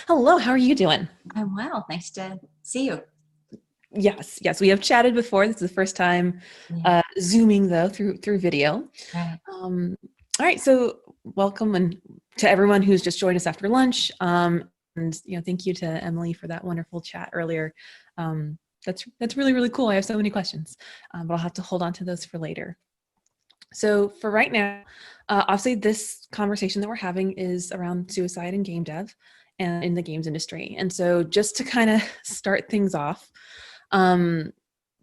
Hello, how are you doing? I'm well. Nice to see you. Yes, we have chatted before. This is the first time Yeah, Zooming though through video. right. Um, all right, so welcome and to everyone who's just joined us after lunch. And thank you to Emily for that wonderful chat earlier. Um, that's really cool. I have so many questions, but I'll have to hold on to those for later. So for right now, obviously this conversation that we're having is around suicide and game dev and in the games industry. And so just to kind of start things off, um,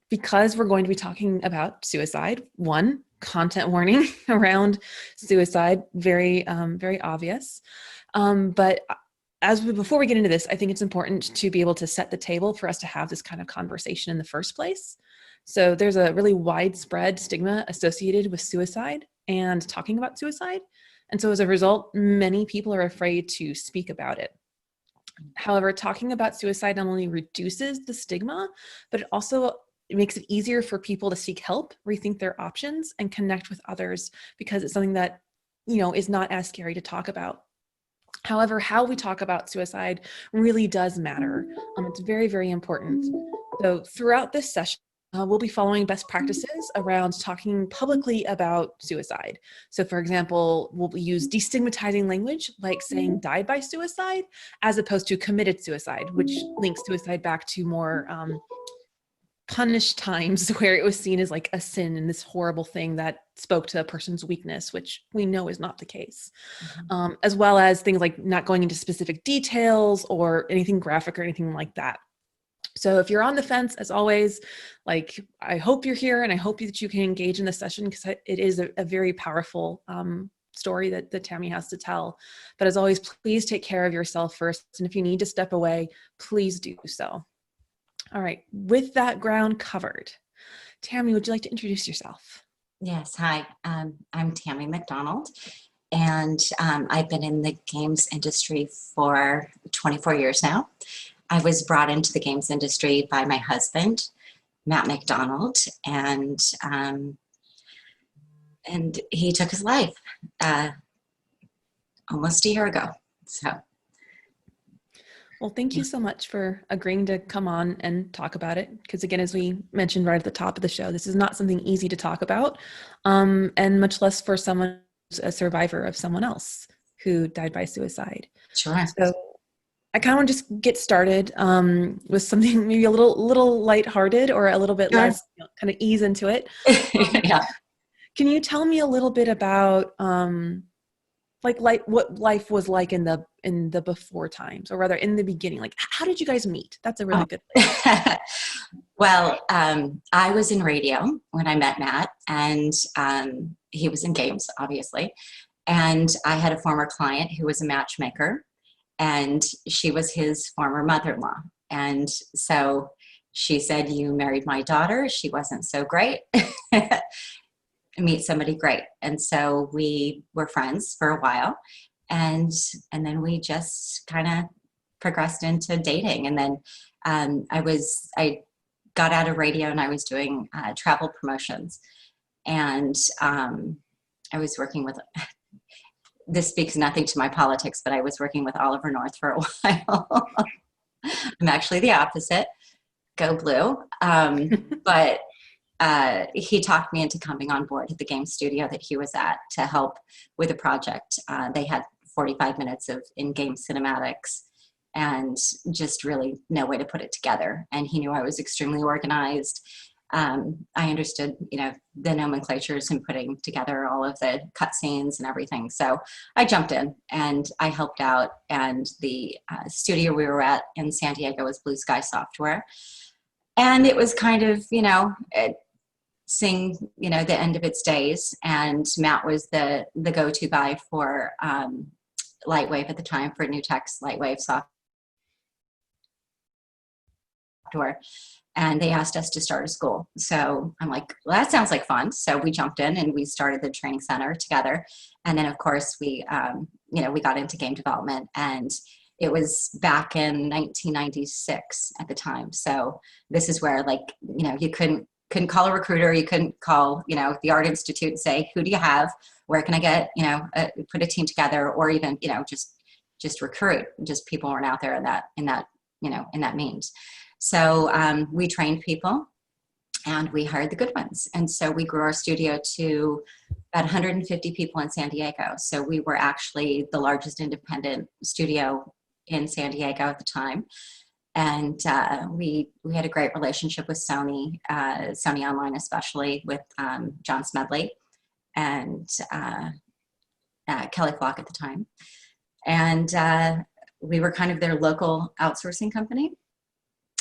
because we're going to be talking about suicide, one, content warning around suicide, very obvious. But before we get into this, I think it's important to be able to set the table for us to have this kind of conversation in the first place. So there's a really widespread stigma associated with suicide and talking about suicide. And so as a result, many people are afraid to speak about it. However, talking about suicide not only reduces the stigma, but it makes it easier for people to seek help, rethink their options, and connect with others because it's something that, is not as scary to talk about. However, how we talk about suicide really does matter. It's very important. So throughout this session, we'll be following best practices around talking publicly about suicide. So for example, we'll use destigmatizing language like saying died by suicide as opposed to committed suicide, which links suicide back to more punished times where it was seen as like a sin and this horrible thing that spoke to a person's weakness, which we know is not the case. As well as things like not going into specific details or anything graphic or anything like that. So if you're on the fence, as always, like I hope you're here and I hope that you can engage in the session because it is a very powerful story that Tammy has to tell. But as always, please take care of yourself first. And if you need to step away, please do so. All right, with that ground covered, Tammy, would you like to introduce yourself? Yes. Hi. I'm Tammy McDonald, and I've been in the games industry for 24 years now. I was brought into the games industry by my husband, Matt McDonald, and he took his life almost a year ago. So. Well, thank you so much for agreeing to come on and talk about it. Because again, as we mentioned right at the top of the show, this is not something easy to talk about, and much less for someone who's a survivor of someone else who died by suicide. Sure. So I kind of want to just get started with something maybe a little lighthearted or a little bit Sure. less, kind of ease into it. Yeah. Can you tell me a little bit about like what life was like in the before times, or rather in the beginning? Like, how did you guys meet? That's a really good place. Well, I was in radio when I met Matt, and he was in games, obviously. And I had a former client who was a matchmaker, and she was his former mother-in-law. And so she said, "You married my daughter. She wasn't so great. Meet somebody great." And so we were friends for a while, and then we just kind of progressed into dating. And then I got out of radio and I was doing travel promotions, and I was working with, this speaks nothing to my politics, but I was working with Oliver North for a while. I'm actually the opposite. Go blue. But he talked me into coming on board at the game studio that he was at to help with a project. They had 45 minutes of in-game cinematics and just really no way to put it together. And he knew I was extremely organized. I understood, the nomenclatures and putting together all of the cutscenes and everything. So I jumped in and I helped out. And the studio we were at in San Diego was Blue Sky Software. And it was kind of, seeing, the end of its days. And Matt was the go-to guy for Lightwave at the time, for New Tech's Lightwave software. And they asked us to start a school. So I'm like, well, that sounds like fun. So we jumped in and we started the training center together. And then of course we got into game development, and it was back in 1996 at the time. So this is where, you couldn't call a recruiter. You couldn't call, the Art Institute and say, who do you have? Where can I get, put a team together? Or even, just just recruit. Just people weren't out there in that means. So we trained people and we hired the good ones. And so we grew our studio to about 150 people in San Diego. So we were actually the largest independent studio in San Diego at the time. And we had a great relationship with Sony, Sony Online, especially with John Smedley and Kelli Flock at the time. And we were kind of their local outsourcing company.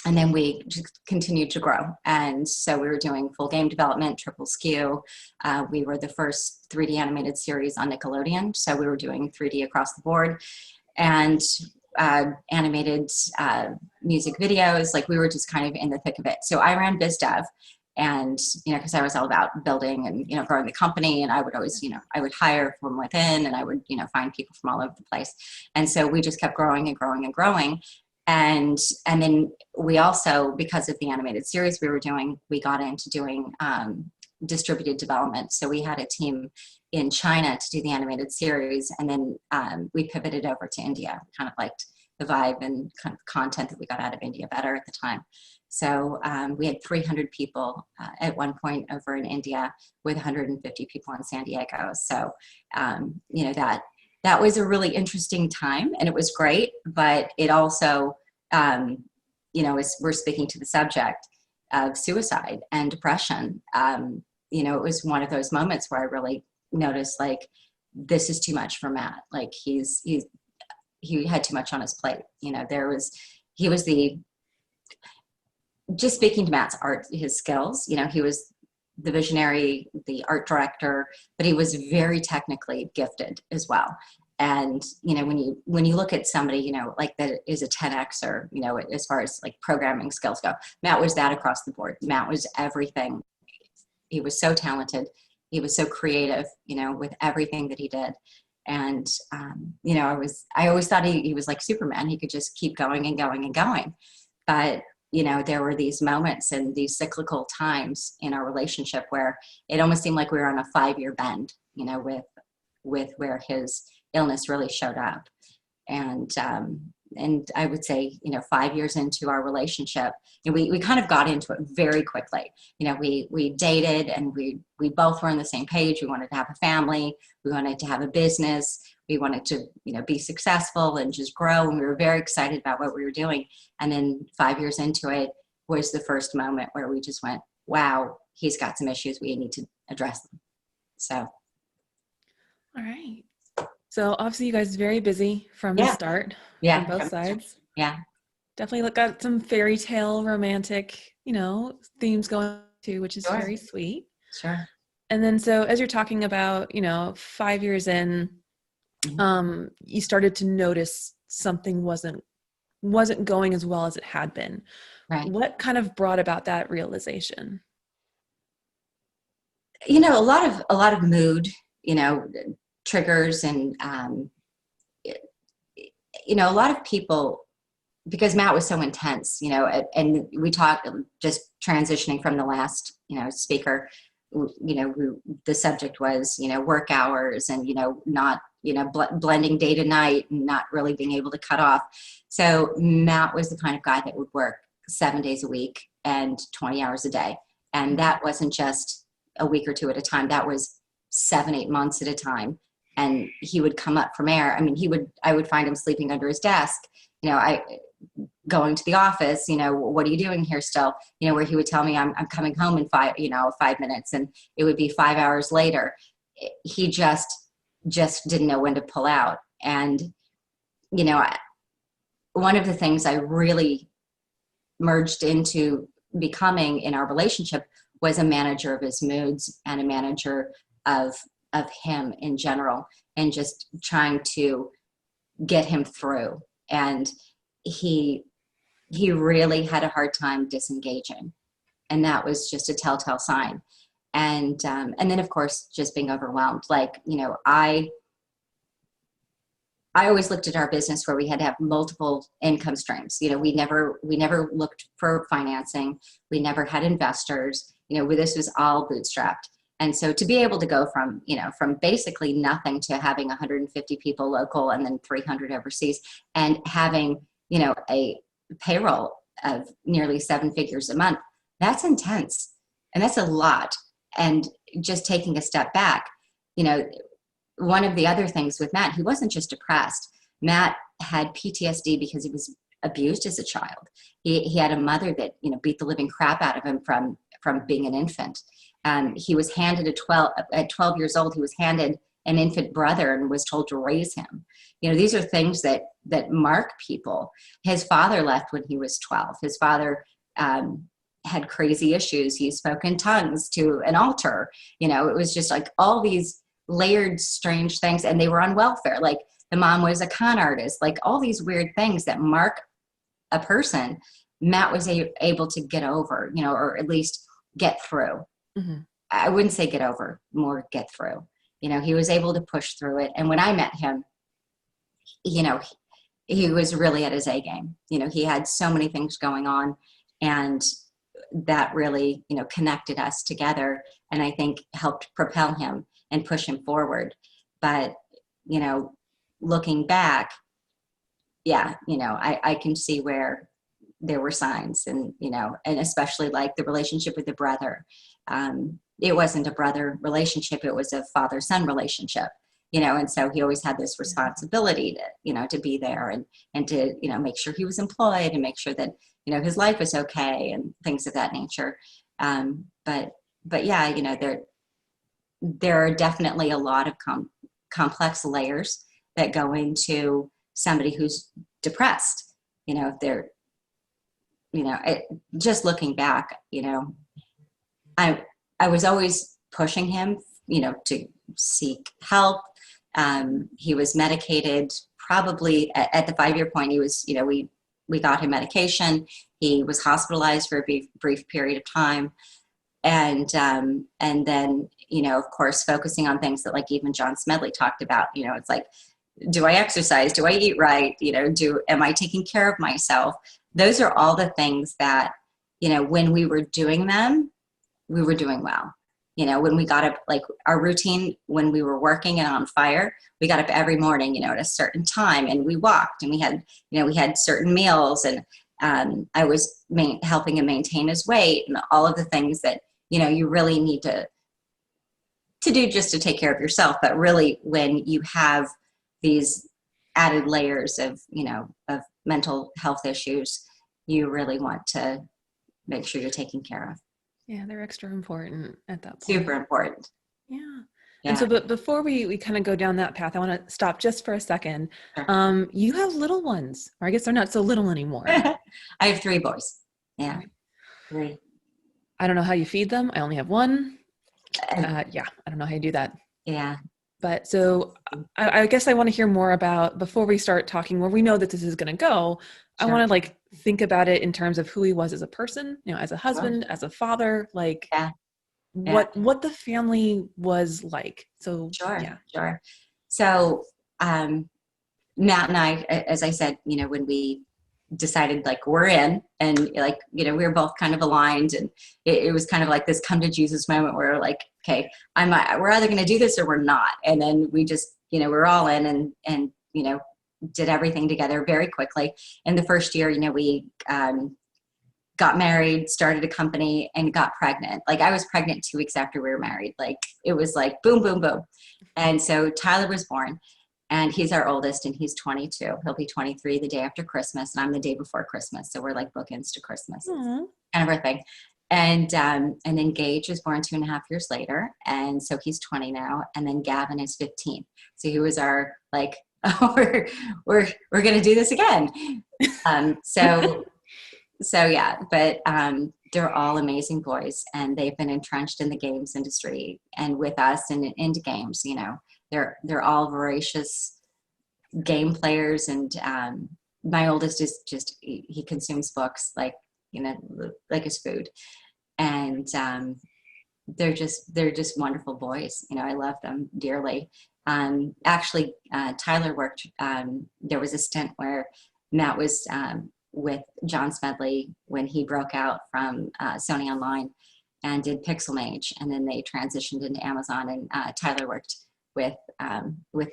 And then we just continued to grow. And so we were doing full game development, triple skew. We were the first 3D animated series on Nickelodeon. So we were doing 3D across the board. And animated music videos. Like, we were just kind of in the thick of it. So I ran biz dev, and, because I was all about building and, growing the company. And I would always, I would hire from within, and I would, find people from all over the place. And so we just kept growing and growing and growing. And then we also, because of the animated series we were doing, we got into doing distributed development. So we had a team in China to do the animated series, and then we pivoted over to India. Kind of liked the vibe and kind of content that we got out of India better at the time. So we had 300 people at one point over in India, with 150 people in San Diego. So that was a really interesting time, and it was great, but it also, as we're speaking to the subject of suicide and depression, it was one of those moments where I really noticed, like, this is too much for Matt. Like, he had too much on his plate. Just speaking to Matt's art, his skills, he was the visionary, the art director, but he was very technically gifted as well. And, when you look at somebody, like that is a 10Xer, as far as like programming skills go, Matt was that across the board. Matt was everything. He was so talented. He was so creative, with everything that he did. And, I always thought he was like Superman. He could just keep going and going and going. But, there were these moments and these cyclical times in our relationship where it almost seemed like we were on a 5-year bend, with where his illness really showed up. And I would say, 5 years into our relationship, we kind of got into it very quickly. We dated, and we both were on the same page. We wanted to have a family. We wanted to have a business. We wanted to, be successful and just grow. And we were very excited about what we were doing. And then 5 years into it was the first moment where we just went, wow, he's got some issues. We need to address them. So. All right. So obviously you guys are very busy from the start, on both sides. Yeah. Definitely got some fairy tale romantic, themes going too, which is very sweet. Sure. And then, so as you're talking about, 5 years in, you started to notice something wasn't going as well as it had been. Right. What kind of brought about that realization? A lot of mood, triggers, and a lot of people, because Matt was so intense, and we talked, just transitioning from the last speaker, the subject was work hours, and not blending day to night, and not really being able to cut off. So Matt was the kind of guy that would work 7 days a week and 20 hours a day, and that wasn't just a week or two at a time. That was 7-8 months at a time. And he would come up from air. I mean, I would find him sleeping under his desk, going to the office, what are you doing here still? Where he would tell me I'm coming home in 5 minutes, and it would be 5 hours later. He just didn't know when to pull out. And, one of the things I really merged into becoming in our relationship was a manager of his moods, and a manager of him in general, and just trying to get him through. And he really had a hard time disengaging, and that was just a telltale sign. And then of course just being overwhelmed. Like, I always looked at our business where we had to have multiple income streams. We never looked for financing. We never had investors. This was all bootstrapped. And so to be able to go from, from basically nothing to having 150 people local and then 300 overseas, and having, a payroll of nearly 7 figures a month, that's intense. And that's a lot. And just taking a step back, one of the other things with Matt, he wasn't just depressed. Matt had PTSD because he was abused as a child. He had a mother that, beat the living crap out of him from being an infant. He was handed at 12 years old, he was handed an infant brother and was told to raise him. These are things that mark people. His father left when he was 12. His father had crazy issues. He spoke in tongues to an altar. It was just like all these layered, strange things. And they were on welfare. Like the mom was a con artist, like all these weird things that mark a person. Matt was able to get over, or at least get through. Mm-hmm. I wouldn't say get over, more get through. He was able to push through it. And when I met him, he was really at his A game. He had so many things going on, and that really, connected us together, and I think helped propel him and push him forward. But, looking back, yeah, I can see where there were signs, and, and especially like the relationship with the brother. It wasn't a brother relationship. It was a father-son relationship, and so he always had this responsibility to, to be there and to, make sure he was employed and make sure that, his life was okay and things of that nature. But yeah, there are definitely a lot of complex layers that go into somebody who's depressed. If they're, just looking back, I was always pushing him, to seek help. He was medicated probably at the 5-year point. He was, we got him medication. He was hospitalized for a brief period of time. And then, of course, focusing on things that like even John Smedley talked about, it's like, do I exercise? Do I eat right? Am I taking care of myself? Those are all the things that, when we were doing them, we were doing well. When we got up, like our routine, when we were working and on fire, we got up every morning, at a certain time, and we walked, and we had certain meals, and I was helping him maintain his weight and all of the things that, you really need to do just to take care of yourself. But really, when you have these added layers of, of mental health issues, you really want to make sure you're taken care of. Yeah, they're extra important at that point. Super important. Yeah. Yeah. And so, but before we kind of go down that path, I want to stop just for a second. Sure. You have little ones, or I guess they're not so little anymore. I have 3 boys. Yeah. Right. 3. I don't know how you feed them. I only have one. Yeah, I don't know how you do that. Yeah. But so I guess I want to hear more about, before we start talking where we know that this is going to go, Sure. I want to like think about it in terms of who he was as a person, as a husband, as a father, like what the family was like. So Sure. So Matt and I, as I said, when we decided like we're in, and like, we were both kind of aligned, and it was kind of like this come to Jesus moment where we're like, okay, we're either going to do this or we're not. And then we just, we're all in and did everything together very quickly. In the first year, we got married, started a company, and got pregnant. Like I was pregnant 2 weeks after we were married. Like it was like boom, boom, boom. And so Tyler was born, and he's our oldest, and he's 22. He'll be 23 the day after Christmas, and I'm the day before Christmas. So we're like bookends to Christmas. Kind of our thing. And then Gage was born 2.5 years later. And so he's 20 now. And then Gavin is 15. So he was our like, oh, we're going to do this again. So yeah, but they're all amazing boys, and they've been entrenched in the games industry and with us and into games. They're all voracious game players, and my oldest is just he consumes books like his food, and they're just wonderful boys. I love them dearly. Actually, Tyler worked. There was a stint where Matt was with John Smedley when he broke out from Sony Online, and did Pixel Mage, and then they transitioned into Amazon, and Tyler worked with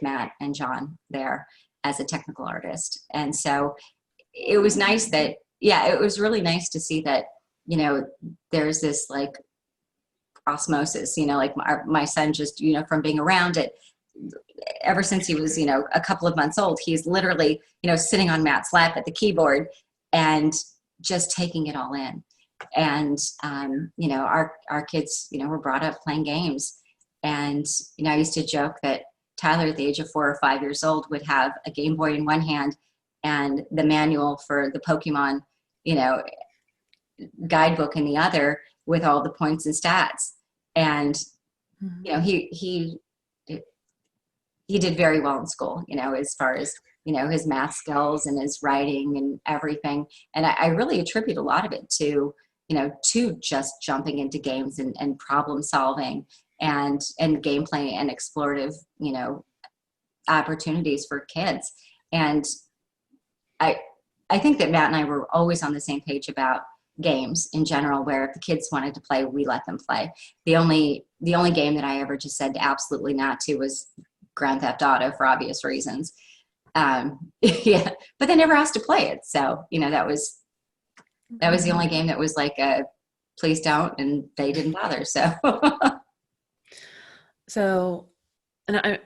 Matt and John there as a technical artist. And so it was nice that, yeah, it was really nice to see that, you know, there's this like osmosis, you know, like my son just, you know, from being around it ever since he was, you know, a couple of months old, he's literally, you know, sitting on Matt's lap at the keyboard and just taking it all in. And, you know, our kids, you know, were brought up playing games. And, you know, I used to joke that Tyler at the age of 4 or 5 years old would have a Game Boy in one hand and the manual for the Pokemon, you know, guidebook in the other with all the points and stats. And, you know, he did very well in school, you know, as far as, you know, his math skills and his writing and everything. And I really attribute a lot of it to, you know, to just jumping into games and problem solving and gameplay and explorative, you know, opportunities for kids. And I think that Matt and I were always on the same page about games in general, where if the kids wanted to play, we let them play. The only game that I ever just said absolutely not to was Grand Theft Auto, for obvious reasons. Yeah, but they never asked to play it. So, you know, that was the only game that was like a please don't, and they didn't bother. So, and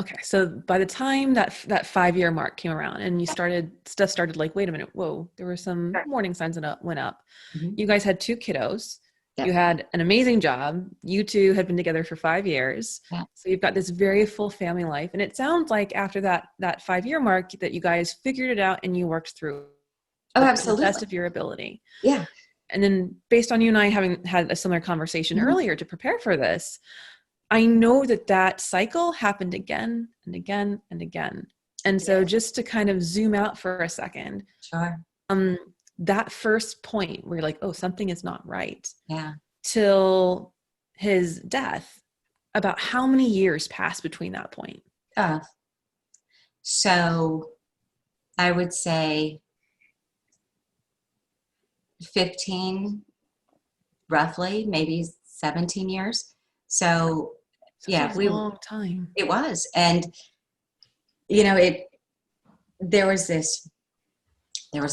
okay. So by the time that 5-year mark came around and stuff started like, wait a minute, whoa, there were some warning signs that went up. mm-hmm. You guys had 2 kiddos. Yep. You had an amazing job. You two had been together for 5 years. Yeah. So you've got this very full family life. And it sounds like after that 5-year mark that you guys figured it out and you worked through Oh, absolutely. the best of your ability. Yeah. And then based on you and I having had a similar conversation mm-hmm. earlier to prepare for this, I know that cycle happened again and again and again. And so just to kind of zoom out for a second, sure. That first point where you're like, oh, something is not right. Yeah. Till his death, about how many years passed between that point? So I would say 15, roughly, maybe 17 years. So yeah, a long time. It was. And, you know, there was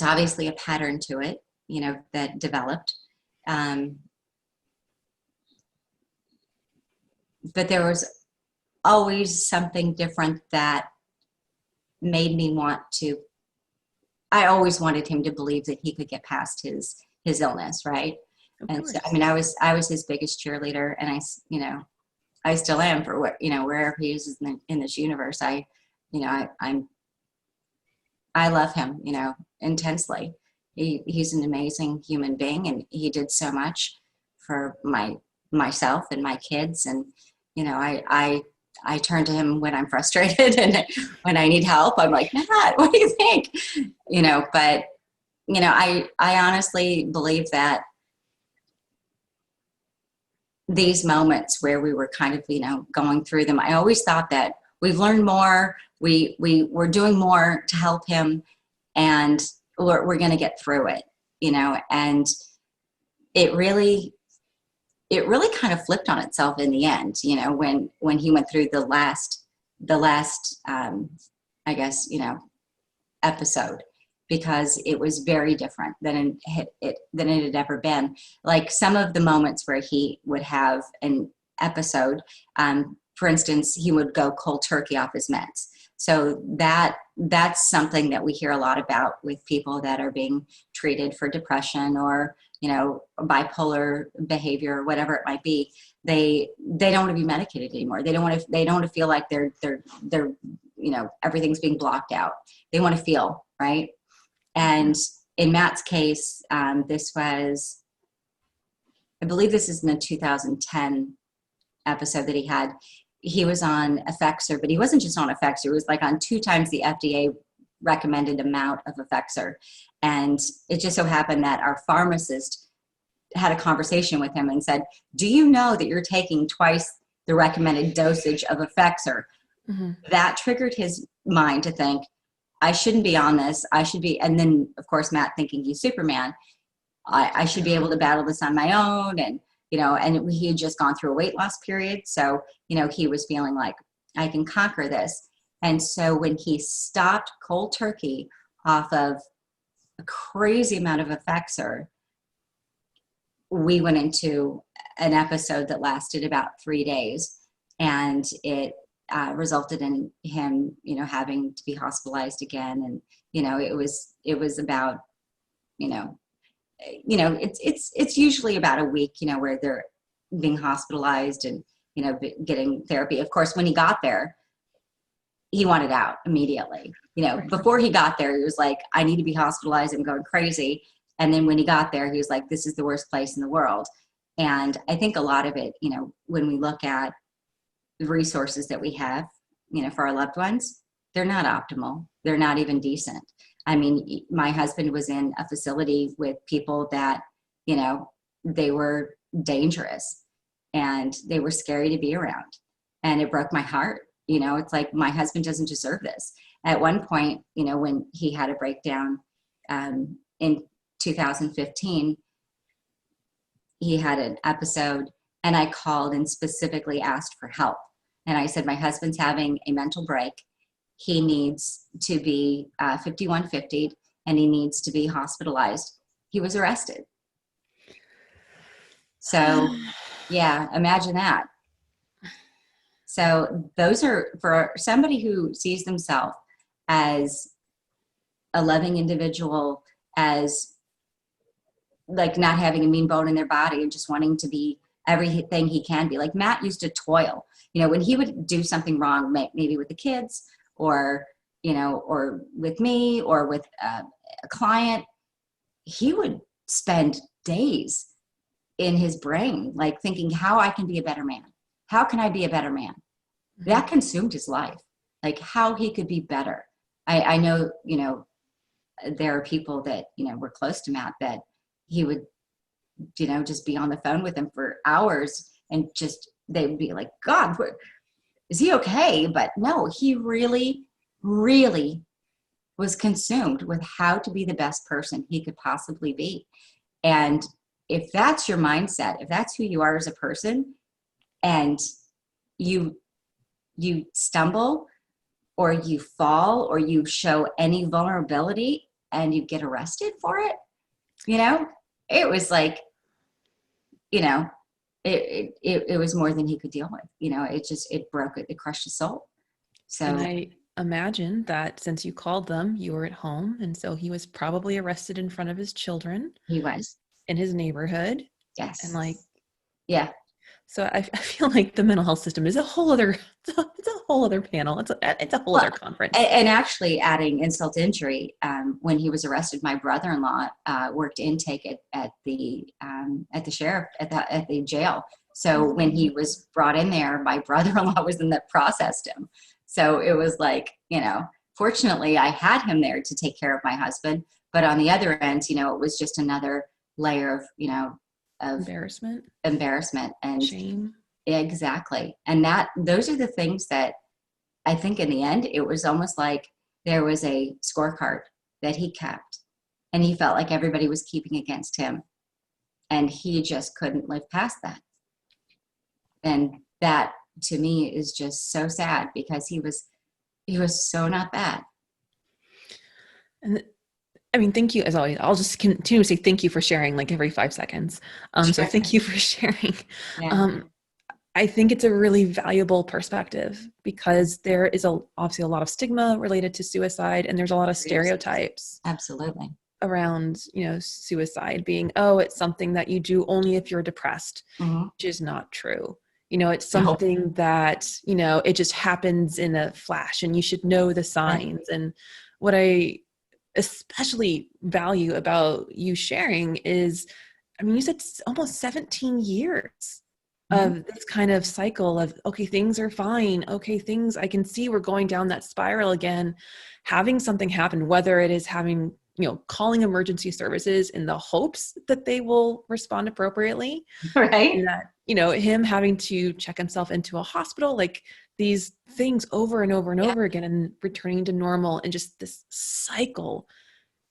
obviously a pattern to it, you know, that developed. But there was always something different that made me I always wanted him to believe that he could get past his illness. Right. And so, I mean, I was his biggest cheerleader, and I still am for what, you know, wherever he is in this universe. I love him, you know, intensely. He's an amazing human being, and he did so much for myself and my kids. And, you know, I turn to him when I'm frustrated and when I need help. I'm like, Matt, what do you think? You know, but, you know, I honestly believe that these moments where we were kind of, you know, going through them, I always thought that we've learned more, we're doing more to help him, and we're going to get through it, you know. And it really kind of flipped on itself in the end, you know, when he went through the last I guess, you know, episode, because it was very different than it had ever been. Like some of the moments where he would have an episode, for instance, he would go cold turkey off his meds. So that's something that we hear a lot about with people that are being treated for depression or, you know, bipolar behavior or whatever it might be. They don't want to be medicated anymore. They don't want to feel like they're you know, everything's being blocked out. They want to feel, right? And in Matt's case, this was, I believe this is in the 2010 episode that he was on Effexor, but he wasn't just on Effexor. It was like on 2 times the FDA recommended amount of Effexor. And it just so happened that our pharmacist had a conversation with him and said, do you know that you're taking twice the recommended dosage of Effexor? Mm-hmm. That triggered his mind to think, I shouldn't be on this. I should be. And then, of course, Matt thinking he's Superman. I should be able to battle this on my own. And and he had just gone through a weight loss period. So, he was feeling like, I can conquer this. And so when he stopped cold turkey off of a crazy amount of Effexor, we went into an episode that lasted about 3 days, and it resulted in him, having to be hospitalized again. And, it was about, it's usually about a week, where they're being hospitalized and, getting therapy. Of course, when he got there, he wanted out immediately. Before he got there, he was like, I need to be hospitalized. I'm going crazy. And then when he got there, he was like, this is the worst place in the world. And I think a lot of it, when we look at the resources that we have, for our loved ones, they're not optimal. They're not even decent. I mean, my husband was in a facility with people that, they were dangerous and they were scary to be around. And it broke my heart. It's like, my husband doesn't deserve this. At one point, when he had a breakdown in 2015, he had an episode, and I called and specifically asked for help. And I said, my husband's having a mental break. He needs to be 5150, and he needs to be hospitalized. He was arrested. So yeah, imagine that. So those are, for somebody who sees themselves as a loving individual, as like not having a mean bone in their body and just wanting to be everything he can be. Like Matt used to toil, when he would do something wrong, maybe with the kids or, or with me or with a client, he would spend days in his brain, like thinking how I can be a better man. How can I be a better man? Mm-hmm. That consumed his life, like how he could be better. I know, there are people that, were close to Matt that he would, just be on the phone with him for hours and just, they would be like, God, is he okay? But no, he really, really was consumed with how to be the best person he could possibly be. And if that's your mindset, if that's who you are as a person, and you stumble or you fall or you show any vulnerability and you get arrested for it, it was like, it was more than he could deal with. It broke it. It crushed his soul. So, and I imagine that since you called them, you were at home. And so he was probably arrested in front of his children. He was. In his neighborhood. Yes. And yeah. So I feel like the mental health system is a whole other, it's a whole other panel. It's a whole other conference. And actually, adding insult to injury, when he was arrested, my brother-in-law worked intake at the sheriff at the jail. So when he was brought in there, my brother-in-law was in that processed him. So it was like, fortunately I had him there to take care of my husband. But on the other end, it was just another layer of, of embarrassment and shame. Exactly. And those are the things that I think in the end, it was almost like there was a scorecard that he kept, and he felt like everybody was keeping against him, and he just couldn't live past that. And that to me is just so sad, because he was so not that. And I mean, thank you as always. I'll just continue to say thank you for sharing like every 5 seconds. Sure. So thank you for sharing. Yeah. I think it's a really valuable perspective, because there is obviously a lot of stigma related to suicide, and there's a lot of stereotypes. Absolutely. Around, suicide being, it's something that you do only if you're depressed, mm-hmm. which is not true. It's something that, it just happens in a flash, and you should know the signs. Right. And what I especially value about you sharing is, I mean, you said almost 17 years of this kind of cycle of, okay, things are fine. Okay, I can see we're going down that spiral again, having something happen, whether it is having, calling emergency services in the hopes that they will respond appropriately. Right. And that, him having to check himself into a hospital, like these things over and over and over again, and returning to normal, and just this cycle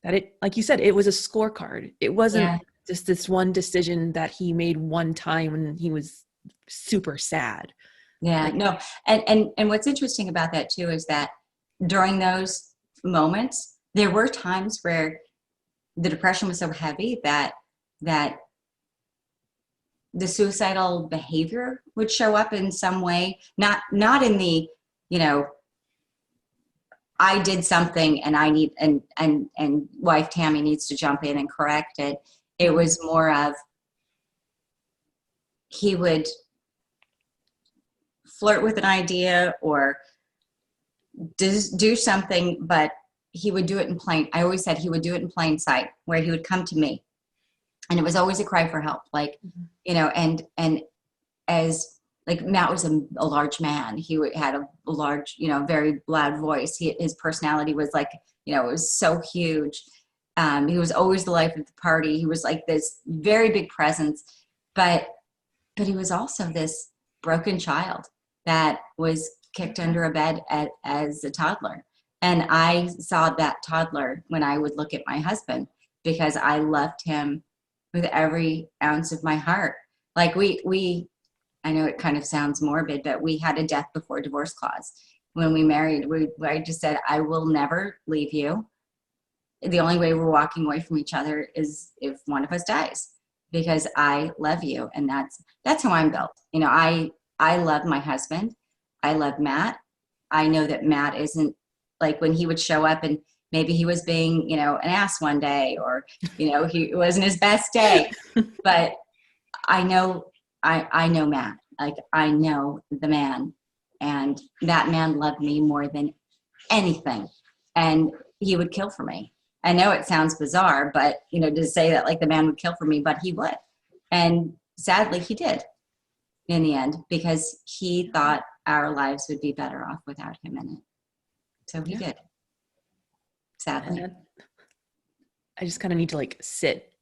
that it, like you said, it was a scorecard. It wasn't just this one decision that he made one time when he was super sad. Yeah, Like, no. And what's interesting about that too is that during those moments, there were times where the depression was so heavy that the suicidal behavior would show up in some way, not in the, you know, I did something and I need, and wife Tammy needs to jump in and correct it. It was more of, he would flirt with an idea or do something, but he would do it in plain, I always said he would do it in plain sight, where he would come to me. And it was always a cry for help. Like, you know, and as like Matt was a large man, he had a large, you know, very loud voice. His personality was like, you know, it was so huge. He was always the life of the party. He was like this very big presence, but he was also this broken child that was kicked under a bed as a toddler. And I saw that toddler when I would look at my husband, because I loved him with every ounce of my heart. Like we I know it kind of sounds morbid, but we had a death before divorce clause. When we married, I just said, I will never leave you. The only way we're walking away from each other is if one of us dies, because I love you. And that's how I'm built. You know, I love my husband. I love Matt. I know that Matt isn't, like, when he would show up and maybe he was being, you know, an ass one day, or, you know, it wasn't his best day, but I know Matt, like I know the man, and that man loved me more than anything. And he would kill for me. I know it sounds bizarre, but, you know, to say that like the man would kill for me, but he would. And sadly he did in the end, because he thought our lives would be better off without him in it. So he did, sadly. and I just kind of need to like sit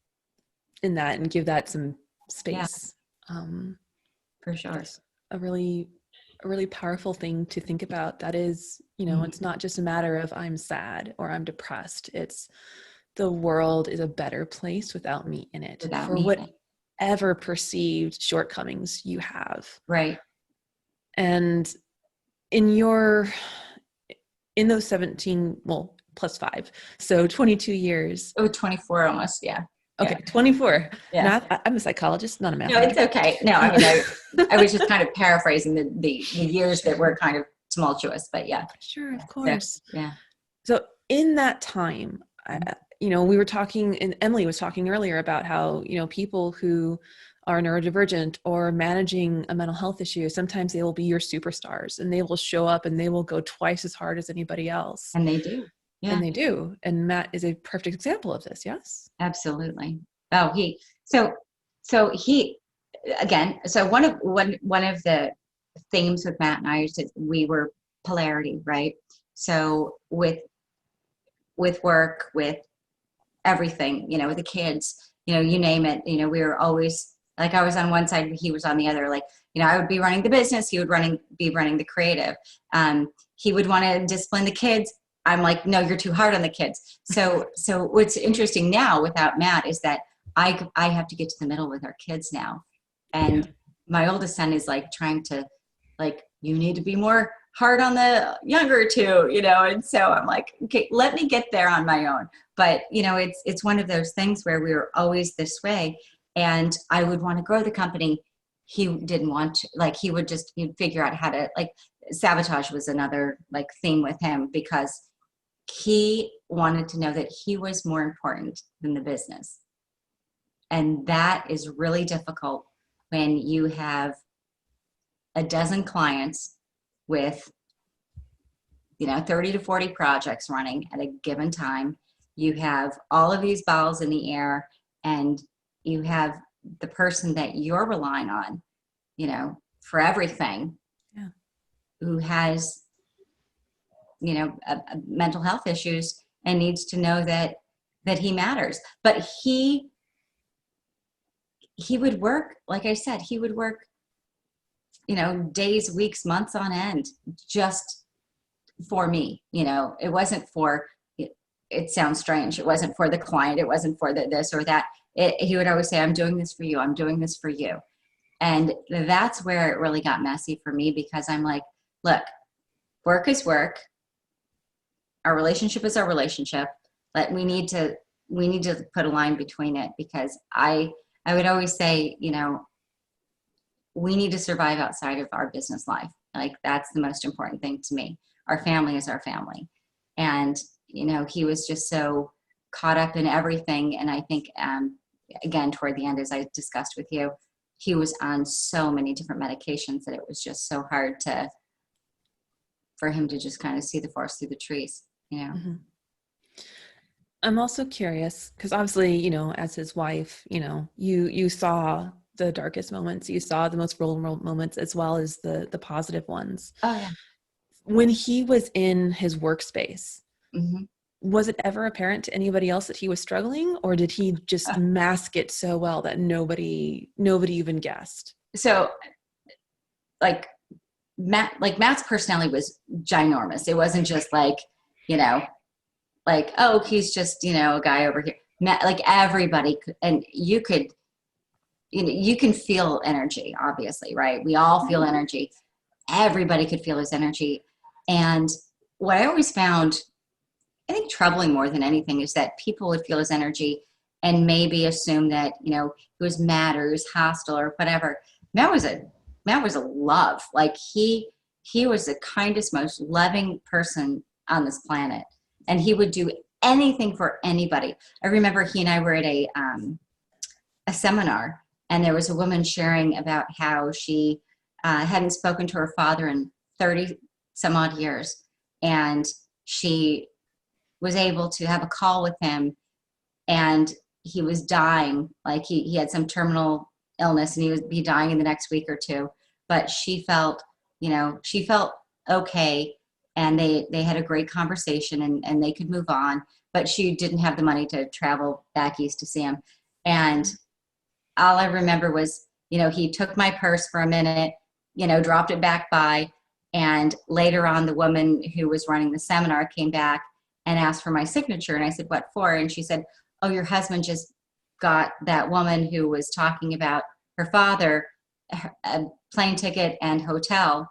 in that and give that some space. For sure. That's a really powerful thing to think about. That is, you know, it's not just a matter of I'm sad or I'm depressed. It's the world is a better place without me in it, for whatever perceived shortcomings you have. Right. And in those 17, well, plus 5, so 22 years. Oh, 24 almost. Yeah. Okay, 24. Yeah. Math. I'm a psychologist, not a math. No, it's okay. No, I mean, I was just kind of paraphrasing the years that were kind of tumultuous, but yeah. Sure, of course. Yeah. So in that time, you know, we were talking, and Emily was talking earlier about how, you know, people who are neurodivergent or managing a mental health issue, sometimes they will be your superstars and they will show up and they will go twice as hard as anybody else. And they do. Yeah. And they do. And Matt is a perfect example of this. Yes. Absolutely. Oh, so he, again, so one of the themes with Matt and I is that we were polarity, right? So with work, with everything, you know, with the kids, you know, you name it, you know, we were always, like, I was on one side, he was on the other. Like, you know, I would be running the business, he would be running the creative. He would want to discipline the kids. I'm like, no, you're too hard on the kids. So what's interesting now without Matt is that I have to get to the middle with our kids now. And my oldest son is like trying to, like, you need to be more hard on the younger two, you know? And so I'm like, okay, let me get there on my own. But, you know, it's one of those things where we were always this way. And I would want to grow the company. He didn't want to, like, he'd figure out how to, like, sabotage was another like theme with him, because he wanted to know that he was more important than the business. And that is really difficult when you have a dozen clients with, you know, 30 to 40 projects running at a given time. You have all of these balls in the air, and you have the person that you're relying on, you know, for everything, who has, you know, mental health issues and needs to know that he matters. But he would work, like I said, he would work, you know, days, weeks, months on end, just for me. You know, it wasn't for, it sounds strange, it wasn't for the client, it wasn't for this or that. he would always say, I'm doing this for you. I'm doing this for you. And that's where it really got messy for me, because I'm like, look, work is work. Our relationship is our relationship. But we need to put a line between it, because I would always say, you know, we need to survive outside of our business life. Like, that's the most important thing to me. Our family is our family. And, you know, he was just so caught up in everything. And I think, again, toward the end, as I discussed with you, he was on so many different medications that it was just so hard for him to just kind of see the forest through the trees, you know? Mm-hmm. I'm also curious, because obviously, you know, as his wife, you know, you saw the darkest moments, you saw the most vulnerable moments, as well as the positive ones. Oh, yeah. When he was in his workspace, Mm-hmm. was it ever apparent to anybody else that he was struggling, or did he just mask it so well that nobody even guessed? So, like, Matt's personality was ginormous. It wasn't just like, you know, like, oh, he's just, you know, a guy over here. Matt, like, everybody could, and you could, you know, you can feel energy, obviously, right? We all feel energy. Everybody could feel his energy. And what I always found, I think, troubling more than anything, is that people would feel his energy and maybe assume that, you know, he was mad or he was hostile or whatever. Matt was a love. Like, he was the kindest, most loving person on this planet, and he would do anything for anybody. I remember he and I were at a seminar, and there was a woman sharing about how she hadn't spoken to her father in 30 some odd years, and she was able to have a call with him, and he was dying. Like, he had some terminal illness, and he would be dying in the next week or two. But she felt, you know, okay, and they had a great conversation, and they could move on. But she didn't have the money to travel back east to see him. And all I remember was, you know, he took my purse for a minute, you know, dropped it back by, and later on, the woman who was running the seminar came back and asked for my signature. And I said, what for? And she said, oh, your husband just got that woman who was talking about her father a plane ticket and hotel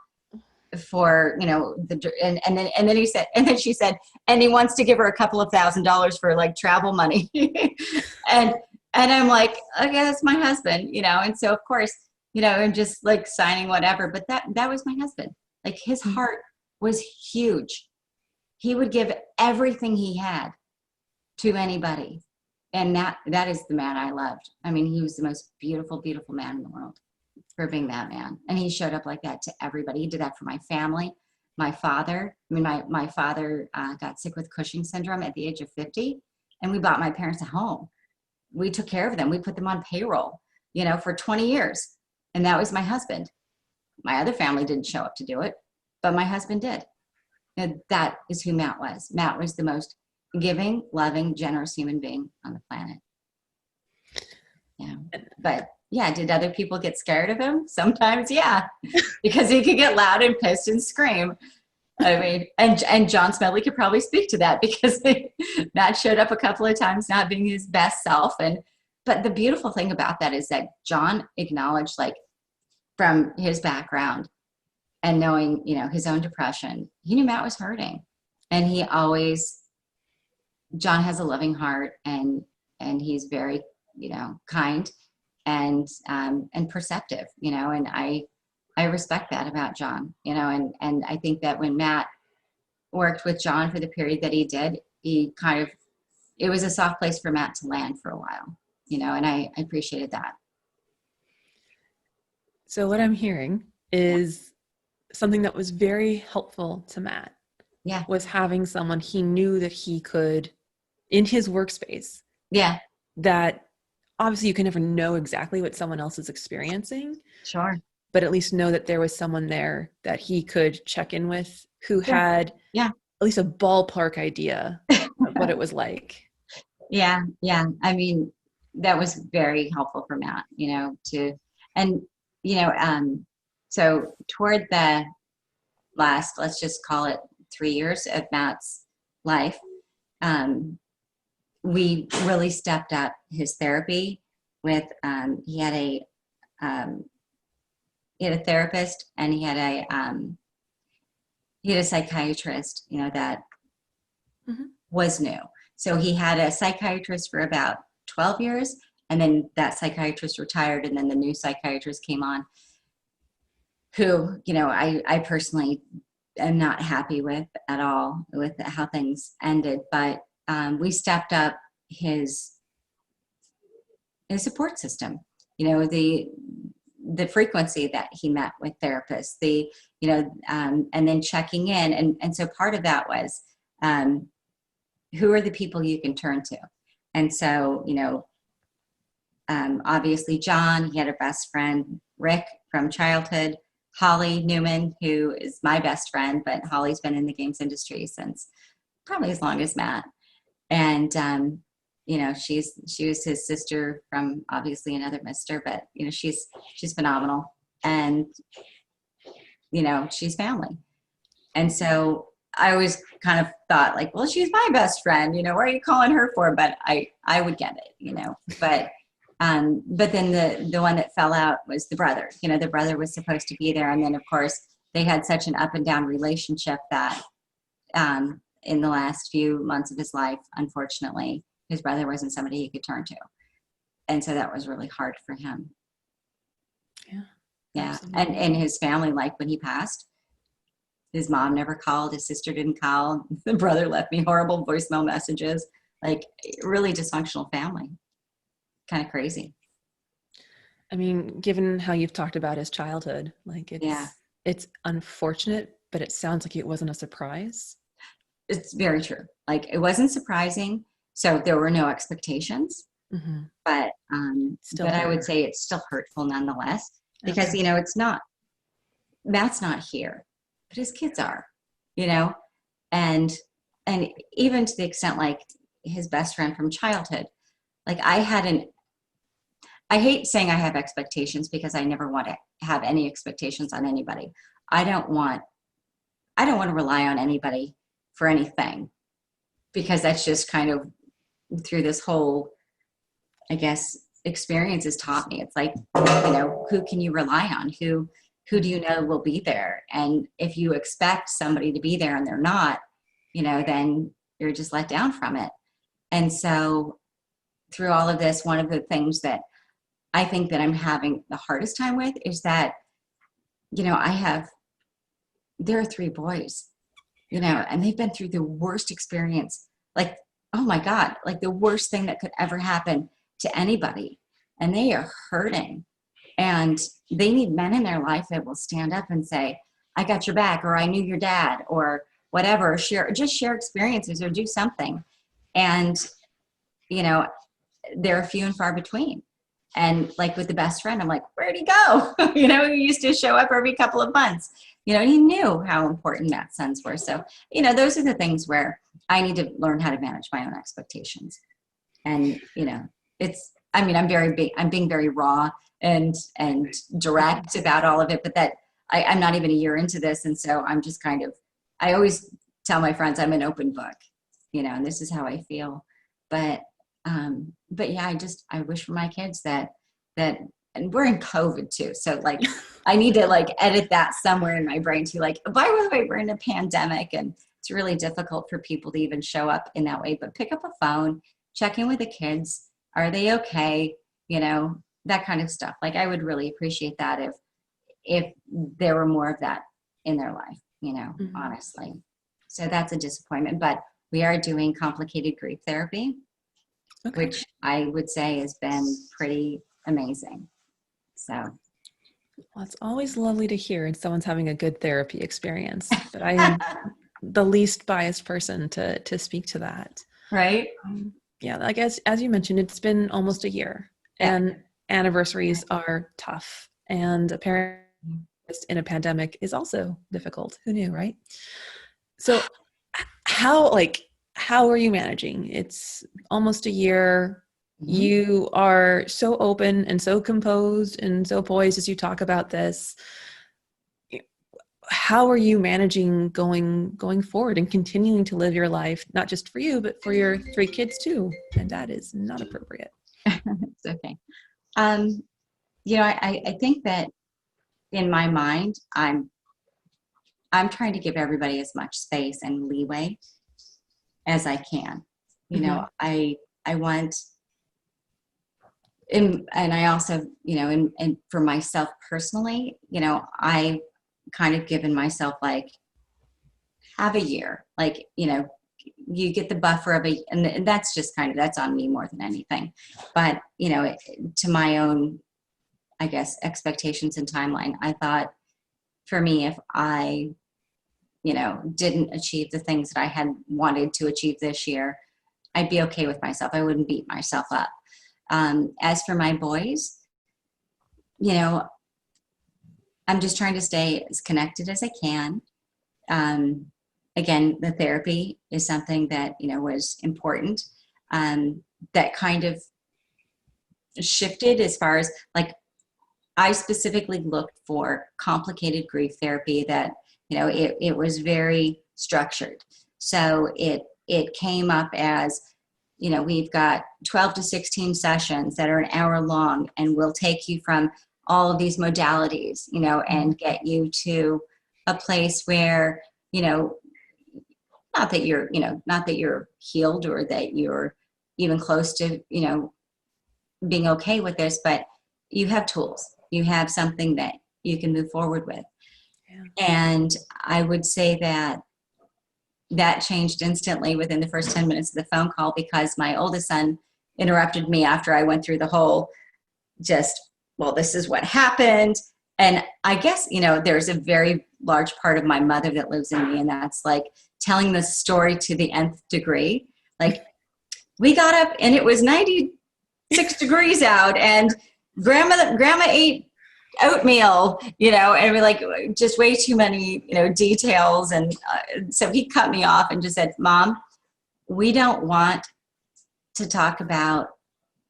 for, you know, and then he said, and then she said, and he wants to give her a couple of $1,000s for, like, travel money. and I'm like, okay, that's my husband, you know? And so, of course, you know, I'm just like signing whatever, but that was my husband. Like, his heart was huge. He would give everything he had to anybody. And that is the man I loved. I mean, he was the most beautiful, beautiful man in the world for being that man. And he showed up like that to everybody. He did that for my family, my father. I mean, my father got sick with Cushing syndrome at the age of 50, and we bought my parents a home. We took care of them. We put them on payroll, you know, for 20 years. And that was my husband. My other family didn't show up to do it, but my husband did. And that is who Matt was. Matt was the most giving, loving, generous human being on the planet. Yeah. But yeah, did other people get scared of him? Sometimes, yeah, because he could get loud and pissed and scream. I mean, and John Smedley could probably speak to that, because Matt showed up a couple of times not being his best self. But the beautiful thing about that is that John acknowledged, like, from his background and knowing, you know, his own depression, he knew Matt was hurting. And John has a loving heart, and he's very, you know, kind and perceptive, you know, and I respect that about John, you know, and I think that when Matt worked with John for the period that he did, it was a soft place for Matt to land for a while, you know, and I appreciated that. So what I'm hearing is something that was very helpful to Matt Yeah. was having someone he knew that he could, in his workspace. Yeah. That obviously you can never know exactly what someone else is experiencing. Sure. But at least know that there was someone there that he could check in with who had at least a ballpark idea of what it was like. Yeah. Yeah. I mean, that was very helpful for Matt, you know, and, you know, so toward the last, let's just call it 3 years of Matt's life, we really stepped up his therapy with, he had a therapist, and he had a psychiatrist, that Mhm. was new. So he had a psychiatrist for about 12 years, and then that psychiatrist retired, and then the new psychiatrist came on, who, I personally am not happy with at all, with how things ended. But we stepped up his support system, the frequency that he met with therapists, and then checking in. And so part of that was, who are the people you can turn to? And so, obviously John, he had a best friend, Rick, from childhood, Holly Newman, who is my best friend, but Holly's been in the games industry since probably as long as Matt. And, she was his sister from obviously another mister, but, she's phenomenal. And, she's family. And so I always kind of thought, like, well, she's my best friend, what are you calling her for? But I would get it, but then the one that fell out was the brother. The brother was supposed to be there. And then of course they had such an up and down relationship that, in the last few months of his life, unfortunately, his brother wasn't somebody he could turn to. And so that was really hard for him. Yeah. And his family, like when he passed, his mom never called, his sister didn't call, the brother left me horrible voicemail messages, like really dysfunctional family. Kind of crazy. I mean, given how you've talked about his childhood, like it's unfortunate, but it sounds like it wasn't a surprise. It's very true. Like, it wasn't surprising. So there were no expectations, Mm-hmm. but I would say it's still hurtful nonetheless, because, it's not, Matt's not here, but his kids are, and even to the extent, like his best friend from childhood, like I hate saying I have expectations, because I never want to have any expectations on anybody. I don't want to rely on anybody for anything, because that's just kind of, through this whole, I guess, experience has taught me. It's like, who can you rely on? Who do you know will be there? And if you expect somebody to be there and they're not, then you're just let down from it. And so through all of this, one of the things that I think that I'm having the hardest time with is that, there are 3 boys, and they've been through the worst experience. Like, oh my God, like the worst thing that could ever happen to anybody. And they are hurting, and they need men in their life that will stand up and say, I got your back, or I knew your dad, or whatever, share experiences, or do something. And, they're few and far between. And like with the best friend, I'm like, where'd he go? He used to show up every couple of months. He knew how important Matt's sons were. So, those are the things where I need to learn how to manage my own expectations. And, I'm being very raw and direct about all of it, but that I'm not even a year into this. And so I'm just I always tell my friends I'm an open book, and this is how I feel. But yeah, I wish for my kids that, and we're in COVID too. So like, I need to like edit that somewhere in my brain too. Like, by the way, we're in a pandemic, and it's really difficult for people to even show up in that way, but pick up a phone, check in with the kids. Are they okay? That kind of stuff. Like, I would really appreciate that if there were more of that in their life, Mm-hmm. honestly. So that's a disappointment, but we are doing complicated grief therapy, which I would say has been pretty amazing. So. Well, it's always lovely to hear and someone's having a good therapy experience, but I am the least biased person to speak to that. Right. Yeah. Like as you mentioned, it's been almost a year, and anniversaries are tough, and a parent in a pandemic is also difficult. Who knew, right? So how are you managing? It's almost a year. Mm-hmm. You are so open and so composed and so poised as you talk about this. how are you managing going forward and continuing to live your life, not just for you, but for your 3 kids too? And that is not appropriate. It's okay. I think that in my mind, I'm trying to give everybody as much space and leeway as I can. I want, and I also, and for myself personally, I kind of given myself like have a year, like, you get the buffer of and that's just that's on me more than anything. But, to my own, I guess, expectations and timeline, I thought for me, if I, didn't achieve the things that I had wanted to achieve this year, I'd be okay with myself. I wouldn't beat myself up. As for my boys, I'm just trying to stay as connected as I can. Again, the therapy is something that, was important. That kind of shifted as far as like, I specifically looked for complicated grief therapy that, it was very structured. So it came up as, we've got 12 to 16 sessions that are an hour long, and we'll take you from all of these modalities, and get you to a place where, not that you're healed or that you're even close to, being okay with this, but you have tools, you have something that you can move forward with. Yeah. And I would say that changed instantly within the first 10 minutes of the phone call, because my oldest son interrupted me after I went through the whole well, this is what happened. And I guess, there's a very large part of my mother that lives in me, and that's like telling the story to the nth degree. Like, we got up and it was 96 degrees out, and grandma ate oatmeal, and we like just way too many, details. And so he cut me off and just said, Mom, we don't want to talk about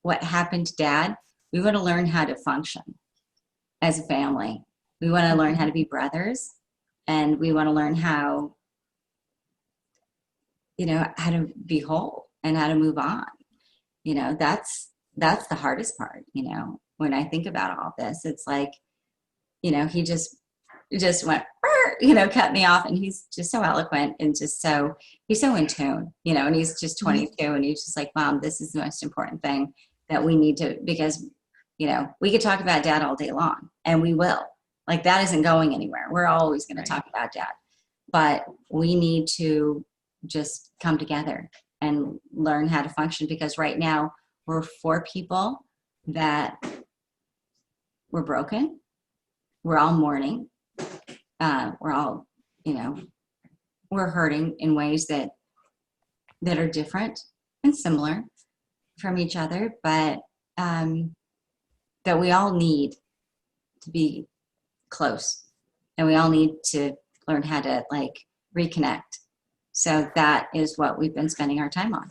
what happened to Dad. We want to learn how to function as a family. We want to learn how to be brothers, and we want to learn how to be whole and how to move on. That's the hardest part. When I think about all this, it's like, he just went, cut me off, and he's just so eloquent and he's so in tune, and he's just 22, and he's just like, Mom, this is the most important thing that we need to, because, we could talk about Dad all day long, and we will. Like, that isn't going anywhere. We're always going to talk about Dad, but we need to just come together and learn how to function, because right now we're 4 people that we're broken. We're all mourning. We're all, we're hurting in ways that are different and similar from each other, but that we all need to be close, and we all need to learn how to like reconnect. So that is what we've been spending our time on.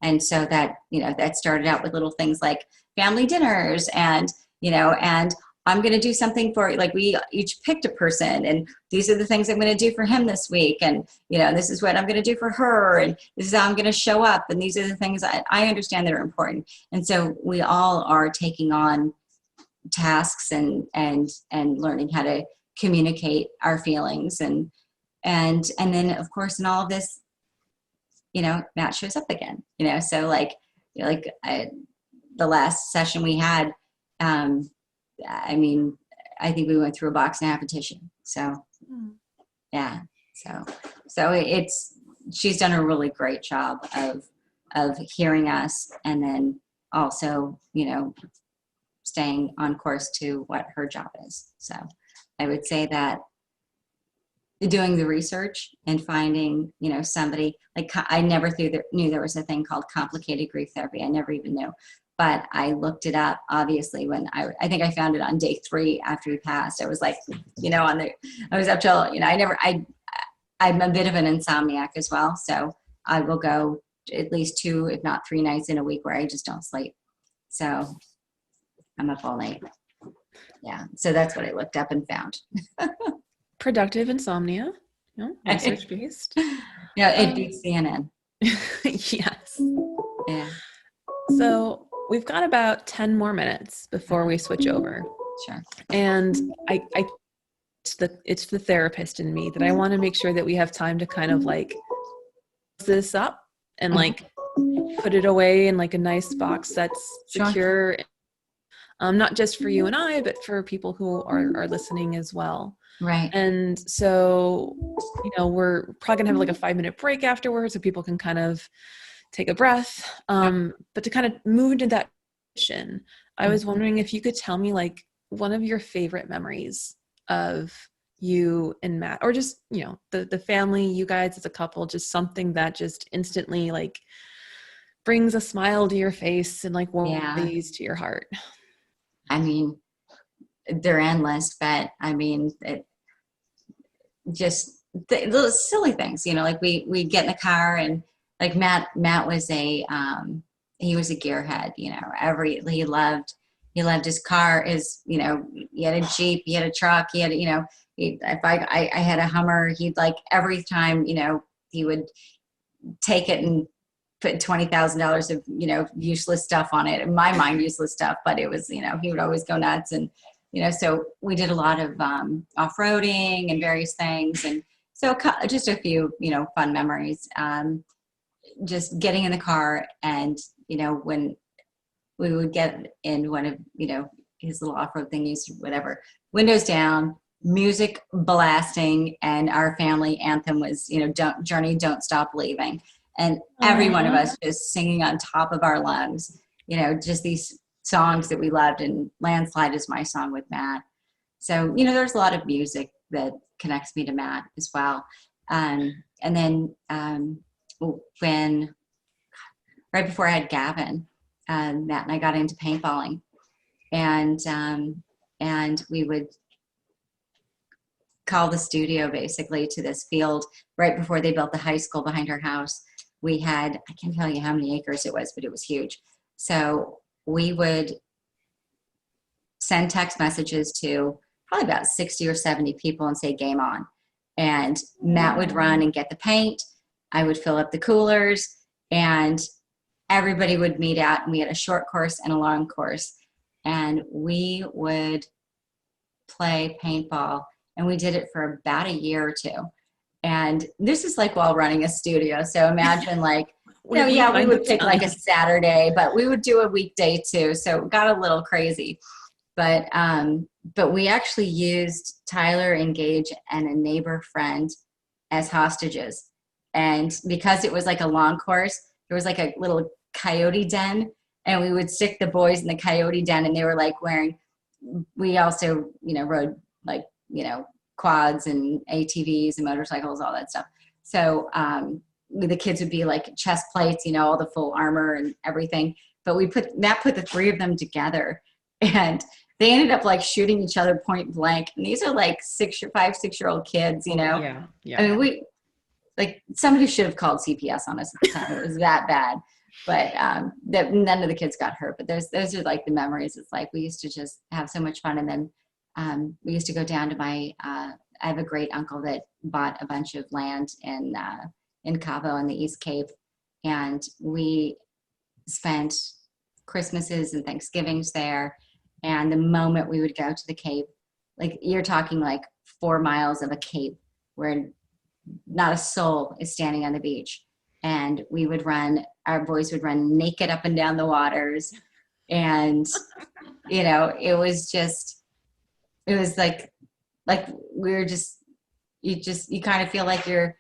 And so that, that started out with little things like family dinners, and, and I'm going to do something for, like, we each picked a person, and these are the things I'm going to do for him this week. And, this is what I'm going to do for her. And this is how I'm going to show up. And these are the things I understand that are important. And so we all are taking on tasks and learning how to communicate our feelings. And then of course, in all of this, Matt shows up again, so like, the last session we had, I mean, I think we went through a box and a half of tissue. So yeah, so she's done a really great job of hearing us, and then also, staying on course to what her job is. So I would say that doing the research and finding, somebody, like, I never knew there was a thing called complicated grief therapy. I never even knew, but I looked it up, obviously, when I think I found it on day 3 after he passed. I was like, I was up till, I'm a bit of an insomniac as well. So I will go at least 2, if not 3 nights in a week where I just don't sleep. So I'm up all night. Yeah. So that's what I looked up and found. productive insomnia, research based. Yeah, it beats CNN. Yes. Yeah, So we've got about 10 more minutes before we switch over. sure. And it's the therapist in me that I want to make sure that we have time to kind of like this up and like put it away in like a nice box that's secure, not just for you and I, but for people who are listening as well. Right. And so, we're probably gonna have like a 5-minute break afterwards so people can kind of take a breath. But to kind of move into that position, I was wondering if you could tell me like one of your favorite memories of you and Matt, or just, the family, you guys as a couple, just something that just instantly like brings a smile to your face and like warm these to your heart. I mean, they're endless, but I mean, just little silly things, like we get in the car and like Matt was he was a gearhead, he loved his car, he had a Jeep, he had a truck, he had, if I had a Hummer, he'd like every time, he would take it and put $20,000 of, useless stuff on it. In my mind, useless stuff, but it was, he would always go nuts. And, so we did a lot of off-roading and various things. And so just a few, fun memories. Just getting in the car and, when we would get in one of, his little off-road thingies, whatever, windows down, music blasting, and our family anthem was, Don't Stop Believing. And every one of us just singing on top of our lungs, just these songs that we loved. And Landslide is my song with Matt. So, there's a lot of music that connects me to Matt as well. And then right before I had Gavin, Matt and I got into paintballing. And we would call the studio basically to this field right before they built the high school behind our house. We had, I can't tell you how many acres it was, but it was huge. So we would send text messages to probably about 60 or 70 people and say game on. And Matt would run and get the paint. I would fill up the coolers and everybody would meet out. And we had a short course and a long course. And we would play paintball. And we did it for about a year or two. And this is like while running a studio. So imagine like, we would pick like a Saturday, but we would do a weekday too. So it got a little crazy. But we actually used Tyler and Gage and a neighbor friend as hostages. And because it was like a long course, there was like a little coyote den. And we would stick the boys in the coyote den and they were like we also, rode like, quads and ATVs and motorcycles, all that stuff. So the kids would be like chest plates, all the full armor and everything. But Matt put the three of them together and they ended up like shooting each other point blank. And these are like 6-year-old kids, Yeah. I mean, somebody should have called CPS on us at the time. It was that bad. But none of the kids got hurt. But those are like the memories. It's like we used to just have so much fun. And then we used to go down to I have a great uncle that bought a bunch of land in Cabo in the East Cape. And we spent Christmases and Thanksgivings there. And the moment we would go to the Cape, like you're talking like 4 miles of a Cape where not a soul is standing on the beach. And our boys would run naked up and down the waters. And, it was like we were you kind of feel like you're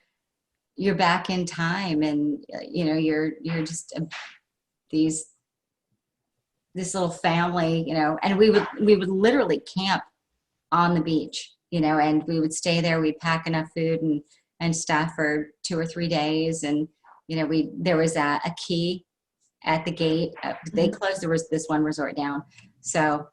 back in time and, you're just this little family, and we would literally camp on the beach, and we would stay there. We'd pack enough food and stuff for 2 or 3 days. And, there was a key at the gate. They closed this one resort down. So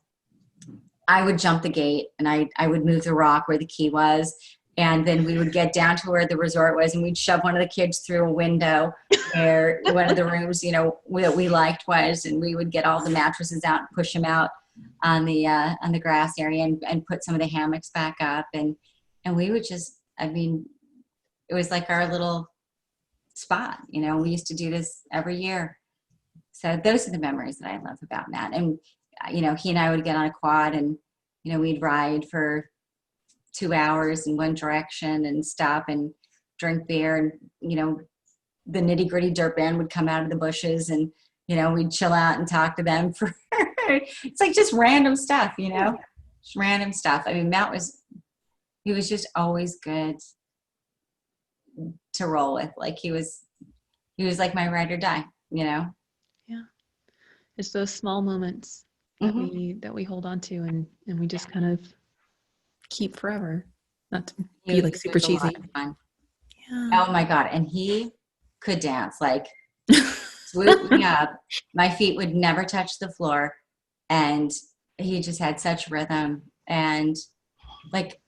I would jump the gate and I would move the rock where the key was. And then we would get down to where the resort was and we'd shove one of the kids through a window where one of the rooms, that we liked was, and we would get all the mattresses out and push them out on the grass area and put some of the hammocks back up. And And we would just, I mean, it was like our little spot, you know, we used to do this every year. So those are the memories that I love about Matt. And, you know, he and I would get on a quad and, you know, we'd ride for 2 hours in one direction and stop and drink beer. And, you know, the nitty gritty dirt band would come out of the bushes and, you know, we'd chill out and talk to them for, it's like just random stuff, you know, just random stuff. I mean, he was just always good to roll with. Like he was like my ride or die, you know? Yeah. It's those small moments that we hold on to and we just kind of keep forever. Not to be like super cheesy. Yeah. Yeah. Oh my God. And he could dance, like swoop me up. My feet would never touch the floor. And he just had such rhythm. And like,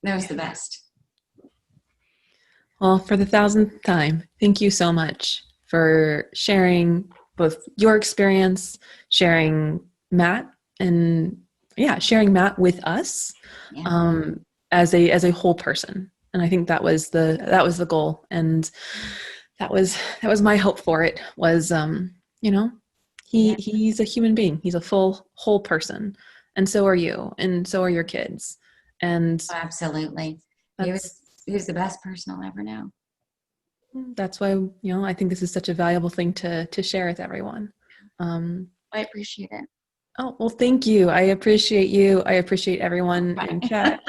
that was the best. Well, for the 1000th time, thank you so much for sharing both your experience, sharing Matt, and sharing Matt with us as a whole person. And I think that was the goal, and that was my hope for it. Was you know, he's a human being. He's a full whole person, and so are you, and so are your kids, and absolutely. He was the best person I'll ever know. That's why, you know, I think this is such a valuable thing to share with everyone. I appreciate it. Oh, well, thank you. I appreciate you. I appreciate everyone in chat.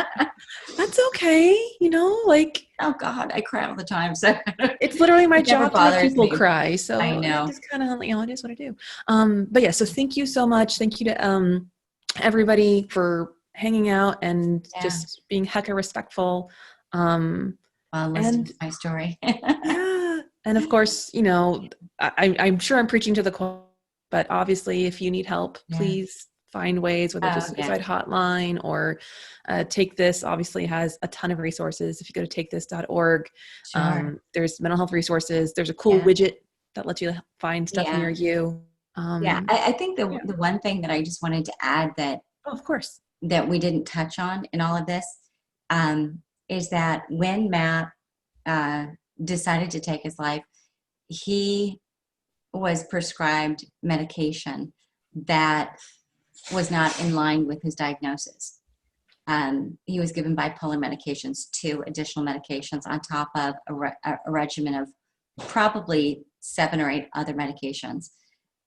That's okay. You know, like, oh God, I cry all the time. So it's literally my job to make people cry. So I know. Just kind of, you know, it is what I do. But yeah, so thank you so much. Thank you to everybody for hanging out and just being hecka respectful. Listening to my story. Yeah. And of course, you know, I'm sure I'm preaching to the choir, but obviously if you need help, please find ways, whether it's a suicide hotline or Take This obviously has a ton of resources. If you go to takethis.org, there's mental health resources. There's a cool widget that lets you find stuff near you. I think the one thing that I just wanted to add that, of course, that we didn't touch on in all of this is that when Matt decided to take his life, he was prescribed medication that was not in line with his diagnosis. He was given bipolar medications, 2 additional medications on top of a regimen of probably 7 or 8 other medications.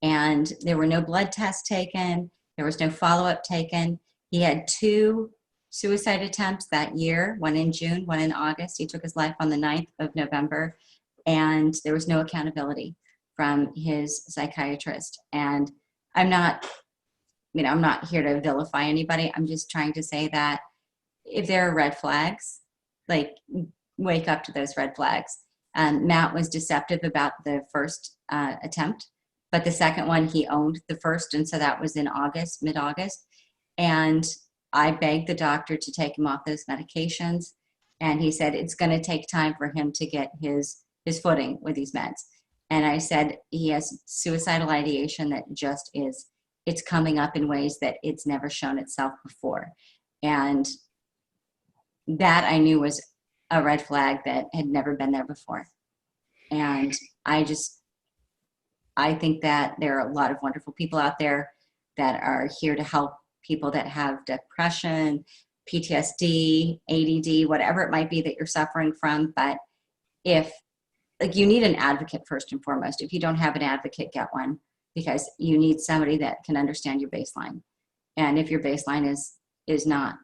And there were no blood tests taken. There was no follow-up taken. He had 2 suicide attempts that year, one in June, one in August. He took his life on the 9th of November, and there was no accountability from his psychiatrist. And I'm not here to vilify anybody. I'm just trying to say that if there are red flags, like, wake up to those red flags. Matt was deceptive about the first attempt, but the second one, he owned the first. And so that was in August, mid-August. And I begged the doctor to take him off those medications. And he said, it's going to take time for him to get his footing with these meds. And I said, he has suicidal ideation that just it's coming up in ways that it's never shown itself before. And that I knew was a red flag that had never been there before. And I think that there are a lot of wonderful people out there that are here to help people that have depression, PTSD, ADD, whatever it might be that you're suffering from. But if, like, you need an advocate first and foremost. If you don't have an advocate, get one, because you need somebody that can understand your baseline. And if your baseline is not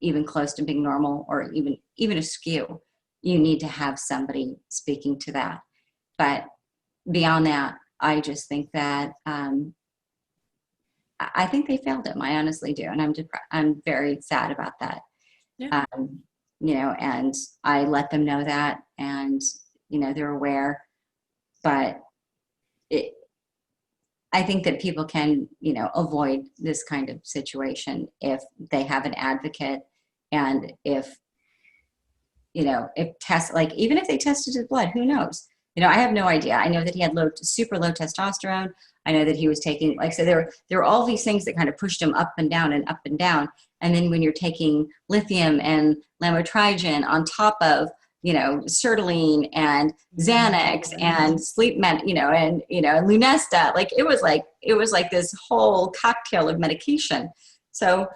even close to being normal or even askew, you need to have somebody speaking to that. But beyond that, I just think that I think they failed him. I honestly do, and I'm very sad about that. Yeah. You know, and I let them know that, and you know, they're aware. But I think that people can, you know, avoid this kind of situation if they have an advocate, and if, you know, if tests, like, even if they tested his blood, who knows? You know, I have no idea. I know that he had super low testosterone. I know that he was taking, like, so there were all these things that kind of pushed him up and down and up and down. And then when you're taking lithium and lamotrigine on top of, you know, sertraline and Xanax and Lunesta, like it was like this whole cocktail of medication. So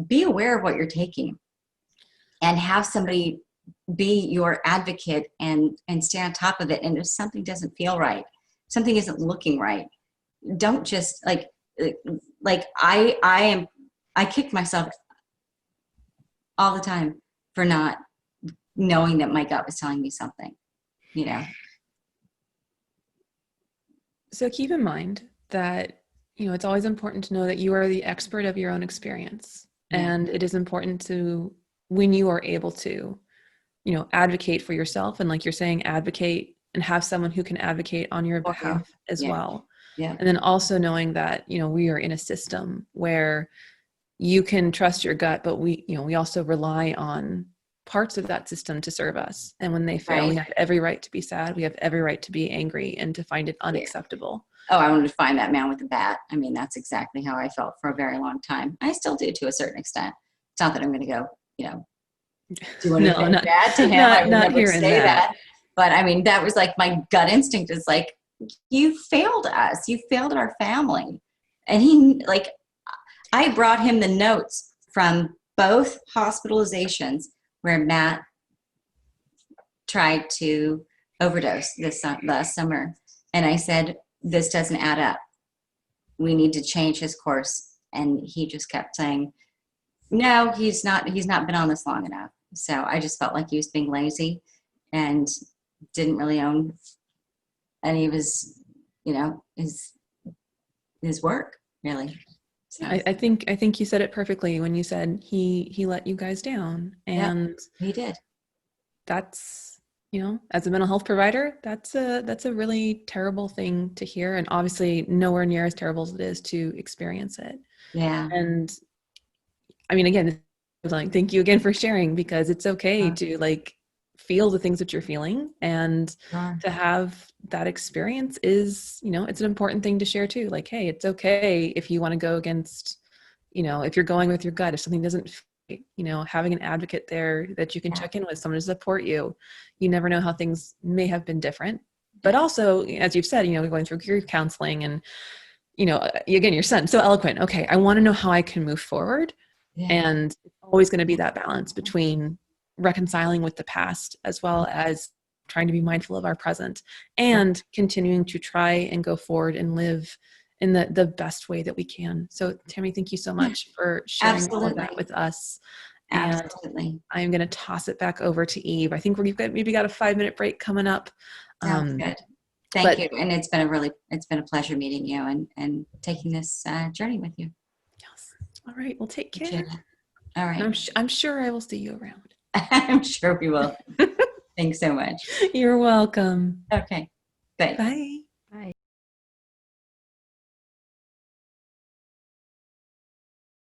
be aware of what you're taking and have somebody be your advocate and stay on top of it. And if something doesn't feel right, something isn't looking right, don't just like I kick myself all the time for not knowing that my gut was telling me something, you know. So keep in mind that, you know, it's always important to know that you are the expert of your own experience. Yeah. And it is important to, when you are able to, you know, advocate for yourself. And like you're saying, advocate and have someone who can advocate on your behalf as well. Yeah. And then also knowing that, you know, we are in a system where you can trust your gut, but we, you know, we also rely on parts of that system to serve us. And when they fail, we have every right to be sad. We have every right to be angry and to find it unacceptable. Oh, I wanted to find that man with the bat. I mean, that's exactly how I felt for a very long time. I still do to a certain extent. It's not that I'm going to go, you know, do anything bad to him. I would never say that. But I mean, that was like my gut instinct is like, you failed us. You failed our family. And he, like, I brought him the notes from both hospitalizations where Matt tried to overdose this last summer. And I said, this doesn't add up. We need to change his course. And he just kept saying, no, he's not been on this long enough. So I just felt like he was being lazy and didn't really own any of his, you know, his work, really. So. I think you said it perfectly when you said he let you guys down. And he did. That's, you know, as a mental health provider, that's a really terrible thing to hear, and obviously nowhere near as terrible as it is to experience it. Yeah. And I mean, again, like, thank you again for sharing, because it's okay to like feel the things that you're feeling, and to have that experience is, you know, it's an important thing to share too. Like, hey, it's okay if you want to go against, you know, if you're going with your gut, if something doesn't, you know, having an advocate there that you can check in with, someone to support you. You never know how things may have been different. But also, as you've said, you know, going through grief counseling and, you know, again, your son, so eloquent. Okay, I want to know how I can move forward. And it's always going to be that balance between reconciling with the past as well as trying to be mindful of our present, and continuing to try and go forward and live in the best way that we can. So Tammy, thank you so much for sharing all of that with us. And I'm going to toss it back over to Eve. I think we've got a 5-minute break coming up. Sounds good. Thank you. And it's been a pleasure meeting you and taking this journey with you. Yes. All right. Well, take care. All right. I'm sure I will see you around. I'm sure we will. Thanks so much. You're welcome. Okay. Good. Bye.